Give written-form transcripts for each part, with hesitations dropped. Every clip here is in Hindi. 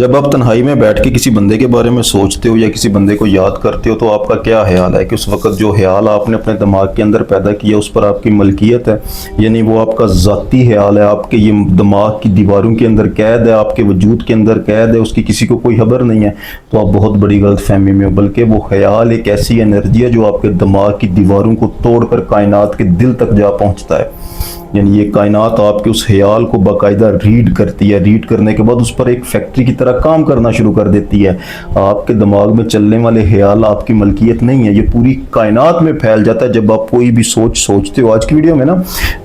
जब आप तन्हाई में बैठ के किसी बंदे के बारे में सोचते हो या किसी बंदे को याद करते हो तो आपका क्या ख्याल है कि उस वक्त जो ख्याल आपने अपने दिमाग के अंदर पैदा किया उस पर आपकी मलकियत है, यानी वो आपका ज़ाती ख्याल है, आपके ये दिमाग की दीवारों के अंदर कैद है, आपके वजूद के अंदर कैद है, उसकी किसी को कोई खबर नहीं है, तो आप बहुत बड़ी गलत फहमी में हो। बल्कि वो ख्याल एक ऐसी एनर्जी है जो आपके दिमाग की दीवारों को तोड़कर कायनात के दिल तक जा पहुँचता है। यानी ये कायनात आपके उस ख्याल को बाकायदा रीड करती है, रीड करने के बाद उस पर एक फैक्ट्री की तरह काम करना शुरू कर देती है। आपके दिमाग में चलने वाले ख्याल आपकी मलकियत नहीं है, ये पूरी कायनात में फैल जाता है। जब आप कोई भी सोचते हो, आज की वीडियो में ना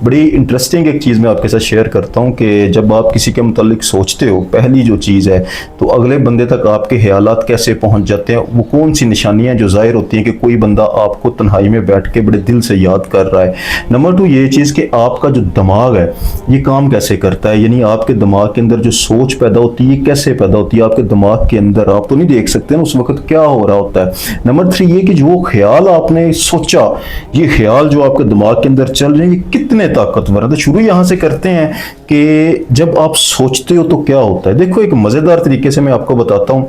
बड़ी इंटरेस्टिंग एक चीज़ मैं आपके साथ शेयर करता हूँ कि जब आप किसी के मुतालिक सोचते हो, पहली जो चीज़ है तो अगले बंदे तक आपके ख्यालात कैसे पहुँच जाते हैं, वो कौन सी निशानियाँ जो ज़ाहिर होती हैं कि कोई बंदा आपको तन्हाई में बैठ के बड़े दिल से याद कर रहा है। नंबर 2 ये चीज़ कि आपका जो दिमाग है ये काम कैसे करता है, यानी आपके दिमाग के अंदर जो सोच पैदा होती है कैसे पैदा होती है। आपके दिमाग के अंदर आप तो नहीं देख सकते ना उस वक्त क्या हो रहा होता है। नंबर 3 ये कि जो ख्याल आपने सोचा, ये ख्याल जो आपके दिमाग के अंदर चल रहे हैं ये कितने ताकतवर है। तो शुरू यहां से करते हैं कि जब आप सोचते हो तो क्या होता है। देखो एक मजेदार तरीके से मैं आपको बताता हूं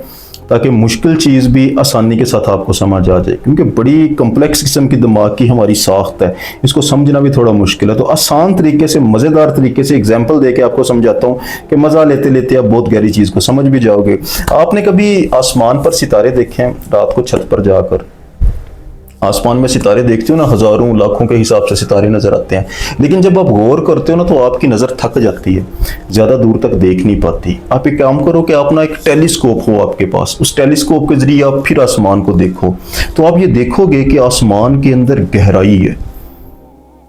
ताकि मुश्किल चीज़ भी आसानी के साथ आपको समझ आ जाए, क्योंकि बड़ी कम्प्लेक्स किस्म की दिमाग की हमारी साख्त है, इसको समझना भी थोड़ा मुश्किल है। तो आसान तरीके से, मज़ेदार तरीके से एग्जांपल देके आपको समझाता हूँ कि मज़ा लेते लेते आप बहुत गहरी चीज़ को समझ भी जाओगे। आपने कभी आसमान पर सितारे देखे हैं? रात को छत पर जाकर आसमान में सितारे देखते हो ना, हजारों लाखों के हिसाब से सितारे नजर आते हैं, लेकिन जब आप गौर करते हो ना तो आपकी नज़र थक जाती है, ज़्यादा दूर तक देख नहीं पाती। आप एक काम करो कि अपना एक टेलीस्कोप हो आपके पास, उस टेलीस्कोप के जरिए आप फिर आसमान को देखो तो आप ये देखोगे कि आसमान के अंदर गहराई है,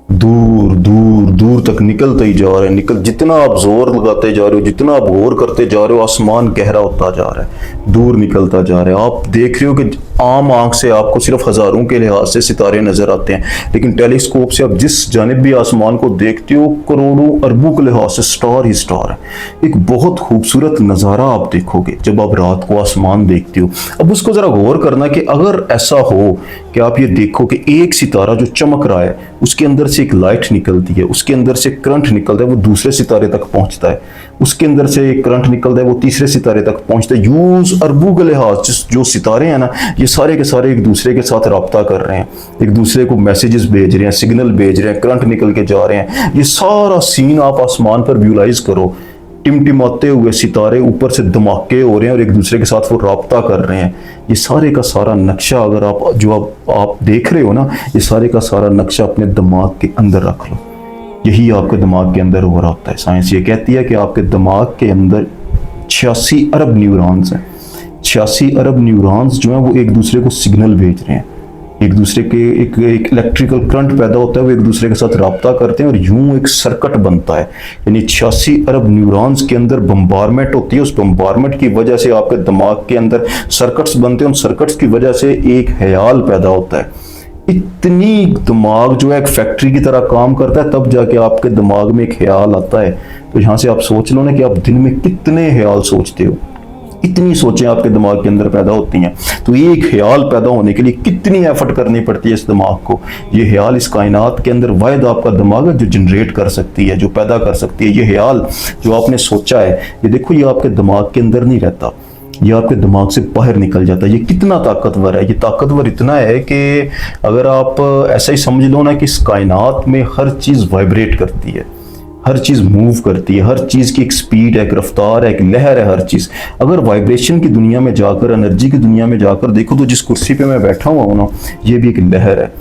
दूर दूर दूर तक निकलते ही जा रहे हैं। जितना आप जोर लगाते जा रहे हो, जितना आप गौर करते जा रहे हो, आसमान गहरा होता जा रहा है, दूर निकलता जा रहा है। आप देख रहे हो कि आम आंख से आपको सिर्फ हजारों के लिहाज से सितारे नजर आते हैं, लेकिन टेलीस्कोप से आप जिस जानिब भी आसमान को देखते हो करोड़ों अरबों के लिहाज से स्टार ही स्टार है। एक बहुत खूबसूरत नज़ारा आप देखोगे जब आप रात को आसमान देखते हो। अब उसको जरा गौर करना कि अगर ऐसा हो कि आप ये देखो कि एक सितारा जो चमक रहा है उसके अंदर से एक लाइट निकलती है, उसके अंदर से करंट निकलता है, वो दूसरे सितारे तक पहुंचता है, उसके अंदर से एक करंट निकलता है, वो तीसरे सितारे तक पहुंचता है। यूज अरबों के लिहाज जो सितारे हैं ना, ये सारे के सारे एक दूसरे के साथ रब्ता कर रहे हैं, एक दूसरे को मैसेजेस भेज रहे हैं, सिग्नल भेज रहे हैं, करंट निकल के जा रहे हैं। ये सारा सीन आप आसमान पर विजुलाइज करो, टिमटिमाते हुए सितारे ऊपर से धमाके हो रहे हैं और एक दूसरे के साथ वो रब्ता कर रहे हैं। ये सारे का सारा नक्शा अगर आप देख रहे हो ना, ये सारे का सारा नक्शा अपने दिमाग के अंदर रख लो। यही आपके दिमाग के अंदर हो रहा होता है। साइंस ये कहती है कि आपके दिमाग के अंदर 86 अरब न्यूरॉन्स हैं। 86 अरब न्यूरॉन्स जो हैं वो एक दूसरे को सिग्नल भेज रहे हैं, एक दूसरे के एक इलेक्ट्रिकल करंट पैदा होता है, वो एक दूसरे के साथ रब्ता करते हैं और यूं एक सर्किट बनता है। यानी 86 अरब न्यूरॉन्स के अंदर बम्बारमेंट होती है, उस बम्बारमेंट की वजह से आपके दिमाग के अंदर सर्किट्स बनते हैं, उन सर्किट्स की वजह से एक ख्याल पैदा होता है। इतनी दिमाग जो है एक फैक्ट्री की तरह काम करता है, तब जाके आपके दिमाग में एक ख्याल आता है। तो यहाँ से आप सोच लो ना कि आप दिन में कितने ख्याल सोचते हो, इतनी सोचें आपके दिमाग के अंदर पैदा होती हैं। तो ये ख्याल पैदा होने के लिए कितनी एफर्ट करनी पड़ती है इस दिमाग को। ये ख्याल इस कायनात के अंदर वाहिद आपका दिमाग है जो जनरेट कर सकती है, जो पैदा कर सकती है। ये ख्याल जो आपने सोचा है, ये देखो ये आपके दिमाग के अंदर नहीं रहता, ये आपके दिमाग से बाहर निकल जाता है। ये कितना ताकतवर है, ये ताकतवर इतना है कि अगर आप ऐसा ही समझ लो ना कि इस कायनात में हर चीज़ वाइब्रेट करती है, हर चीज़ मूव करती है, हर चीज़ की एक स्पीड है, एक रफ्तार है, एक लहर है हर चीज़। अगर वाइब्रेशन की दुनिया में जाकर, एनर्जी की दुनिया में जाकर देखो तो जिस कुर्सी पे मैं बैठा हुआ हूँ ना, ये भी एक लहर है,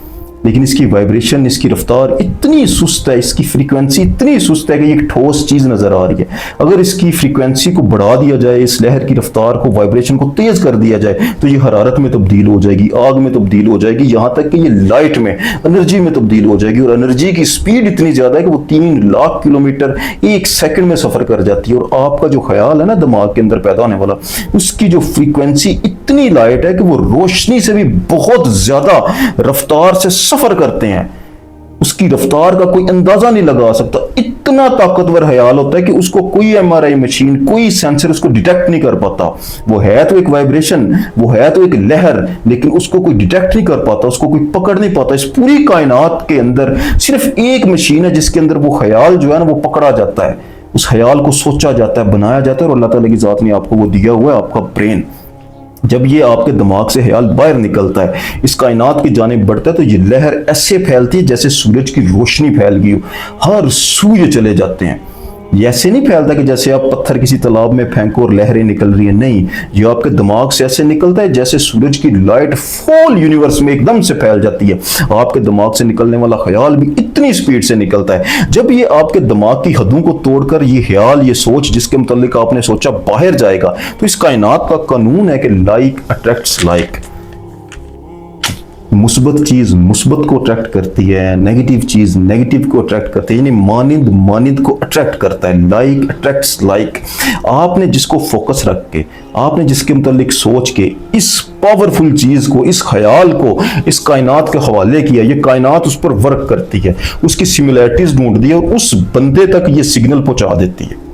लेकिन इसकी वाइब्रेशन, इसकी रफ्तार इतनी सुस्त है, इसकी फ्रीक्वेंसी इतनी सुस्त है कि एक ठोस चीज़ नज़र आ रही है। अगर इसकी फ्रीक्वेंसी को बढ़ा दिया जाए, इस लहर की रफ्तार को, वाइब्रेशन को तेज़ कर दिया जाए तो ये हरारत में तब्दील हो जाएगी, आग में तब्दील हो जाएगी, यहाँ तक कि ये लाइट में, एनर्जी में तब्दील हो जाएगी। और एनर्जी की स्पीड इतनी ज़्यादा है कि वो 3 लाख किलोमीटर 1 सेकंड में सफ़र कर जाती है। और आपका जो ख्याल है ना दिमाग के अंदर पैदा होने वाला, उसकी जो फ्रीक्वेंसी इतनी लाइट है कि वो रोशनी से भी बहुत ज़्यादा रफ्तार से सफर करते हैं। उसकी रफ्तार का कोई अंदाजा नहीं लगा सकता। इतना ताकतवर ख्याल होता है कि उसको कोई एमआरआई मशीन, कोई सेंसर उसको डिटेक्ट नहीं कर पाता। वो है तो एक वाइब्रेशन, वो है तो एक लहर, लेकिन उसको कोई डिटेक्ट नहीं कर पाता, उसको कोई पकड़ नहीं पाता। इस पूरी कायनात के अंदर सिर्फ एक मशीन है जिसके अंदर वो ख्याल जो है ना वो पकड़ा जाता है। उस ख्याल को सोचा जाता है, बनाया जाता है, और अल्लाह ताला की ज़ात ने आपको वो दिया हुआ है, आपका ब्रेन। जब ये आपके दिमाग से ख्याल बाहर निकलता है, इस कायनात की जानिब बढ़ता है, तो ये लहर ऐसे फैलती है जैसे सूरज की रोशनी फैल गई हो, हर सूर्य चले जाते हैं। ये ऐसे नहीं फैलता कि जैसे आप पत्थर किसी तालाब में फेंको और लहरें निकल रही है, नहीं, ये आपके दिमाग से ऐसे निकलता है जैसे सूरज की लाइट फुल यूनिवर्स में एकदम से फैल जाती है। आपके दिमाग से निकलने वाला ख्याल भी इतनी स्पीड से निकलता है। जब ये आपके दिमाग की हदों को तोड़कर ये ख्याल, ये सोच जिसके मुतालिक आपने सोचा बाहर जाएगा, तो इस कायनात का कानून है कि लाइक अट्रैक्ट्स लाइक। मुस्बत चीज मुस्बत को अट्रैक्ट करती है, नेगेटिव चीज नेगेटिव को अट्रैक्ट करती है, यानी मानिंद मानिंद को अट्रैक्ट करता है। Like attracts like. आपने जिसको फोकस रख के, आपने जिसके मुतालिक सोच के इस पावरफुल चीज को, इस ख्याल को इस कायनात के हवाले किया, ये कायनात उस पर वर्क करती है, उसकी सिमिलैरिटीज ढूंढती है और उस बंदे तक ये सिग्नल पहुंचा देती है।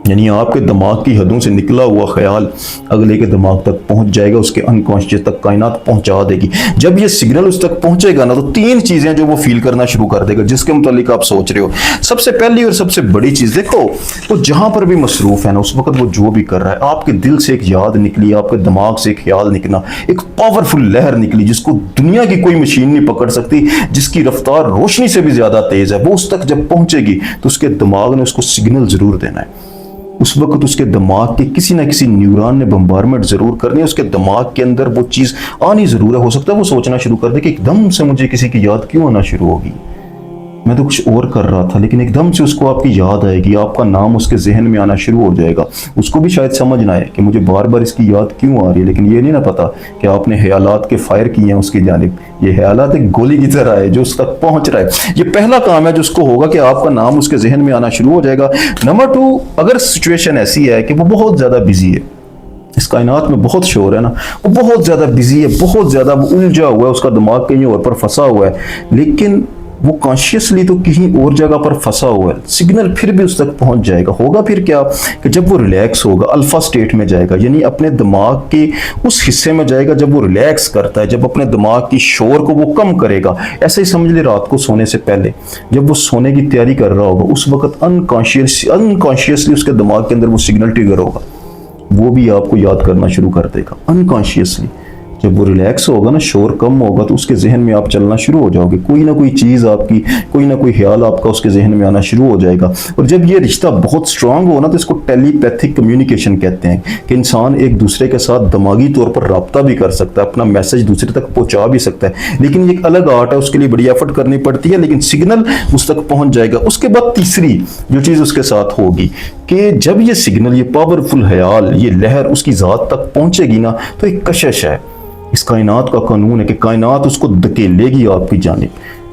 यानी आपके दिमाग की हदों से निकला हुआ ख्याल अगले के दिमाग तक पहुंच जाएगा, उसके अनकॉन्शियस तक कायनात पहुंचा देगी। जब ये सिग्नल उस तक पहुंचेगा ना, तो 3 चीजें जो वो फील करना शुरू कर देगा जिसके मुतालिक आप सोच रहे हो। सबसे पहली और सबसे बड़ी चीज, देखो वो जहां पर भी मसरूफ है ना, उस वक्त वो जो भी कर रहा है, आपके दिल से एक याद निकली, आपके दिमाग से एक ख्याल निकला, एक पावरफुल लहर निकली जिसको दुनिया की कोई मशीन नहीं पकड़ सकती, जिसकी रफ्तार रोशनी से भी ज्यादा तेज है, वो उस तक जब पहुंचेगी तो उसके दिमाग ने उसको सिग्नल जरूर देना है। उस वक्त उसके दिमाग के किसी ना किसी न्यूरॉन ने बम्बारमेंट जरूर करनी है, उसके दिमाग के अंदर वो चीज आनी जरूर है। हो सकता है वो सोचना शुरू कर दे कि एकदम से मुझे किसी की याद क्यों आना शुरू होगी, मैं तो कुछ और कर रहा था, लेकिन एकदम से उसको आपकी याद आएगी, आपका नाम उसके जहन में आना शुरू हो जाएगा। उसको भी शायद समझ ना आए कि मुझे बार बार इसकी याद क्यों आ रही है, लेकिन ये नहीं ना पता कि आपने ख्यालात के फायर किए हैं उसकी जानिब। ये ख्यालात एक गोली की तरह है जो उस तक पहुंच रहा है। ये पहला काम है जो उसको होगा कि आपका नाम उसके जहन में आना शुरू हो जाएगा। नंबर 2, अगर सिचुएशन ऐसी है कि वो बहुत ज्यादा बिजी है, इस कायनात में बहुत शोर है ना, वो बहुत ज्यादा बिजी है, बहुत ज्यादा वो उलझा हुआ है, उसका दिमाग कहीं और पर फंसा हुआ है, लेकिन वो कॉन्शियसली तो कहीं और जगह पर फंसा हुआ है, सिग्नल फिर भी उस तक पहुंच जाएगा। होगा फिर क्या कि जब वो रिलैक्स होगा, अल्फा स्टेट में जाएगा, यानी अपने दिमाग के उस हिस्से में जाएगा जब वो रिलैक्स करता है, जब अपने दिमाग की शोर को वो कम करेगा। ऐसे ही समझ ले, रात को सोने से पहले जब वो सोने की तैयारी कर रहा होगा, उस वक्त अनकॉन्शियसली उसके दिमाग के अंदर वो सिग्नल ट्रिगर होगा, वो भी आपको याद करना शुरू कर देगा अनकॉन्शियसली। जब वो रिलैक्स होगा ना, शोर कम होगा, तो उसके जहन में आप चलना शुरू हो जाओगे, कोई ना कोई चीज़ आपकी, कोई ना कोई ख्याल आपका उसके जहन में आना शुरू हो जाएगा। और जब ये रिश्ता बहुत स्ट्रांग हो ना, तो इसको टेलीपैथिक कम्युनिकेशन कहते हैं, कि इंसान एक दूसरे के साथ दिमागी तौर पर रब्ता भी कर सकता है, अपना मैसेज दूसरे तक पहुंचा भी सकता है। लेकिन ये एक अलग आर्ट है, उसके लिए बड़ी एफर्ट करनी पड़ती है, लेकिन सिग्नल उस तक पहुंच जाएगा। उसके बाद तीसरी जो चीज़ उसके साथ होगी कि जब ये सिग्नल, ये पावरफुल ख्याल, ये लहर उसकी ज़ात तक पहुंचेगी ना, तो एक कशिश है। इस कायनात का कानून है कि कायनात उसको धकेलेगी आपकी जानिब।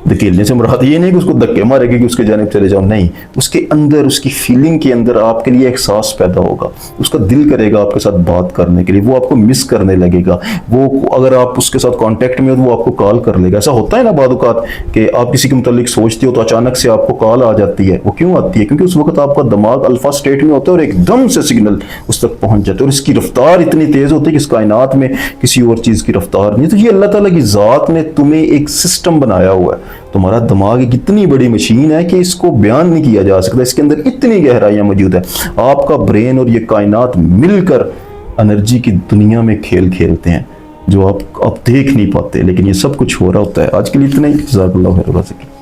धकेलने से मुराद ये नहीं कि उसको धक्के मारेगी कि उसके जानिब चले जाओ, नहीं, उसके अंदर, उसकी फीलिंग के अंदर आपके लिए एहसास पैदा होगा, उसका दिल करेगा आपके साथ बात करने के लिए, वो आपको मिस करने लगेगा, वो अगर आप उसके साथ कांटेक्ट में हो तो वो आपको कॉल कर लेगा। ऐसा होता है ना बाद औक़ात कि आप किसी के मुतालिक सोचते हो तो अचानक से आपको कॉल आ जाती है। वो क्यों आती है? क्योंकि उस वक्त आपका दिमाग अल्फा स्टेट में होता है और एकदम से सिग्नल उस तक पहुंच जाता है, और इसकी रफ्तार इतनी तेज होती है कि इस कायनात में किसी और चीज़ की रफ्तार नहीं। तो ये अल्लाह ताला की ज़ात ने तुम्हें एक सिस्टम बनाया हुआ है। तुम्हारा दिमाग एक इतनी बड़ी मशीन है कि इसको बयान नहीं किया जा सकता, इसके अंदर इतनी गहराइयां मौजूद है। आपका ब्रेन और ये कायनात मिलकर एनर्जी की दुनिया में खेल खेलते हैं जो आप देख नहीं पाते, लेकिन ये सब कुछ हो रहा होता है। आज के लिए इतना ही। जज़ाकल्लाहु खैर।